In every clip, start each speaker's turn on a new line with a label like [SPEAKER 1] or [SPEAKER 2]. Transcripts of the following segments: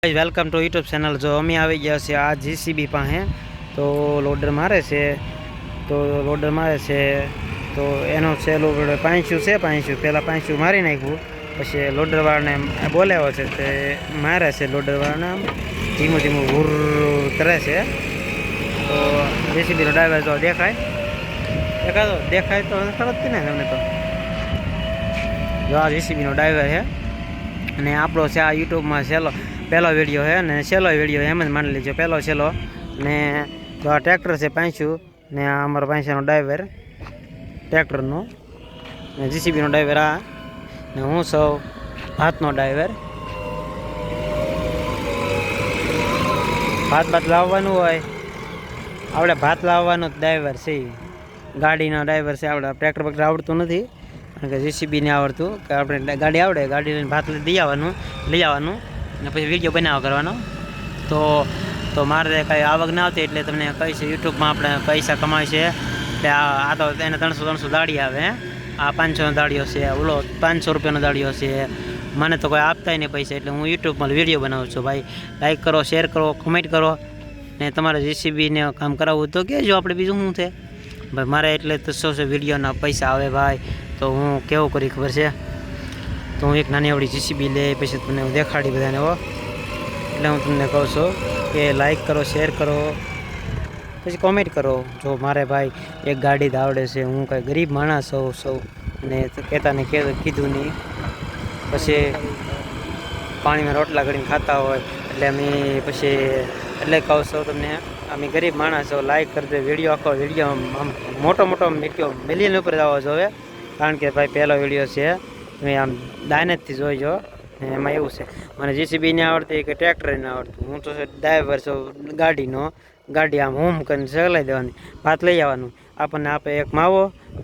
[SPEAKER 1] Welcome to YouTube channel. જો અમે આવી ગયા છે આ જીસીબી પાસે, તો લોડર મારે છે તો એનો છે લોડર પાંચું છે પહેલાં પાંચું મારી નાખ્યું, પછી લોડરવાળાને બોલાવ્યો છે તે મારે છે લોડરવાળાને આમ ધીમું ધીમું હુર કરે છે। તો જીસીબીનો ડ્રાઈવર જો દેખાય તો ખબર જ ને તમને, તો જો આ જીસીબીનો ડ્રાઈવર છે અને આપણો છે આ યુટ્યુબમાં પહેલો વિડીયો છે ને છેલ્લો વિડીયો એમ જ માની લેજો, પહેલો છેલ્લો। ને તો આ ટ્રેક્ટર છે પાંચું ને આ અમારો પાંચાનો ડ્રાઈવર ટ્રેક્ટરનો ને જીસીબીનો ડ્રાઈવર આ ને હું સૌ ભાતનો ડ્રાઈવર। ભાત લાવવાનું હોય આપણે ભાત લાવવાનો ડ્રાઈવર છે, ગાડીનો ડ્રાઈવર છે આપણે। ટ્રેક્ટર બક્ટર આવડતું નથી કારણ કે જીસીબીને આવડતું, કે આપણે ગાડી આવડે, ગાડી લઈને ભાત લઈ આવવાનું ને પછી વિડીયો બનાવવા કરવાનો। તો મારે કંઈ આવક ના આવતી એટલે તમને કહીશ, યુટ્યુબમાં આપણે પૈસા કમાય છે એટલે આ તો એને 300 દાડી આવે, આ 500નો દાડીઓ છે, ઓલો 500 રૂપિયાનો દાડીઓ છે। મને તો કોઈ આપતા નહીં પૈસા, એટલે હું યુટ્યુબમાં વિડીયો બનાવું છું। ભાઈ લાઈક કરો, શેર કરો, કમેન્ટ કરો ને તમારે જીસીબીને કામ કરાવવું તો કહેજો, આપણે બીજું શું છે ભાઈ। મારે એટલે તો શું છે, વિડીયોના પૈસા આવે ભાઈ, તો હું કેવું કરી ખબર છે, તો હું એક નાની એવડી જીસીબી લઈ પછી તમને હું દેખાડી બધાને હો। એટલે હું તમને કહું છું કે લાઈક કરો, શેર કરો, પછી કોમેન્ટ કરો। જો મારે ભાઈ એક ગાડી જ આવડે છે, હું કાંઈ ગરીબ માણસ સૌ ને કહેતાને કીધું નહીં, પછી પાણીમાં રોટલા ઘડીને ખાતા હોય એટલે અમે પછી એટલે કહું છું તમને, અમે ગરીબ માણસ છો, લાઈક કરજો વિડીયો, આખો વિડીયો આમ મોટો વિડીયો મિલિયન ઉપર આવવો જોઈએ, કારણ કે ભાઈ પહેલો વિડીયો છે, તમે આમ દાયનેજથી જોઈજો। ને એમાં એવું છે, મને જીસીબી ને આવડતી કે ટ્રેક્ટર ને આવડતું, હું તો ડ્રાઈવર છું ગાડી આમ હોમ કરીને ચલાવી દેવાની, ભાત લઈ આવવાનું, આપણને આપે એક માવો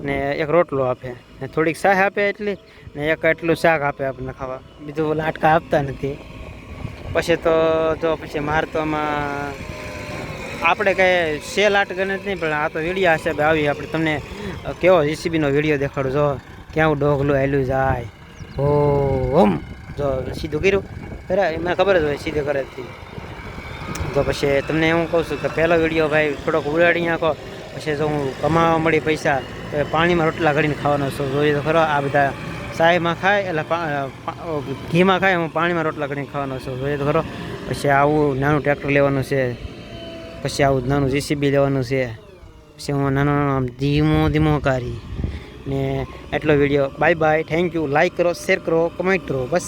[SPEAKER 1] ને એક રોટલો આપે ને થોડીક શાક આપે એટલી, ને એક એટલું શાક આપે આપણને ખાવા, બીજું લાટકા આપતા નથી। પછી તો જો પછી મારે તો આમાં આપણે કંઈ સેલ આટ ગણે જ નહીં, પણ આ તો વિડીયો હશે આવી, આપણે તમને કેવો જીસીબીનો વિડીયો દેખાડું। જો કેવું ડોગલું હેલું જાય, ઓમ જો સીધું કર્યું ખરે, એમાં ખબર જ હોય સીધું કરે જ। તો પછી તમને હું કહું છું કે પહેલો વિડીયો ભાઈ થોડોક ઉડાડી નાખો, પછી જો હું કમાવા મળી પૈસા તો પાણીમાં રોટલા ઘડીને ખાવાનો છું, જોઈએ તો ખરો। આ બધા ચાયમાં ખાય એટલે ઘીમાં ખાય, હું પાણીમાં રોટલા ઘડીને ખાવાનો છું, જોઈએ તો ખરો। પછી આવું નાનું ટ્રેક્ટર લેવાનું છે, પછી આવું નાનું જીસીબી લેવાનું છે, પછી હું નાનો આમ ધીમો કરી ને એટલો video. Bye bye, thank you, like કરો, શેર કરો, કમેન્ટ કરો, બસ।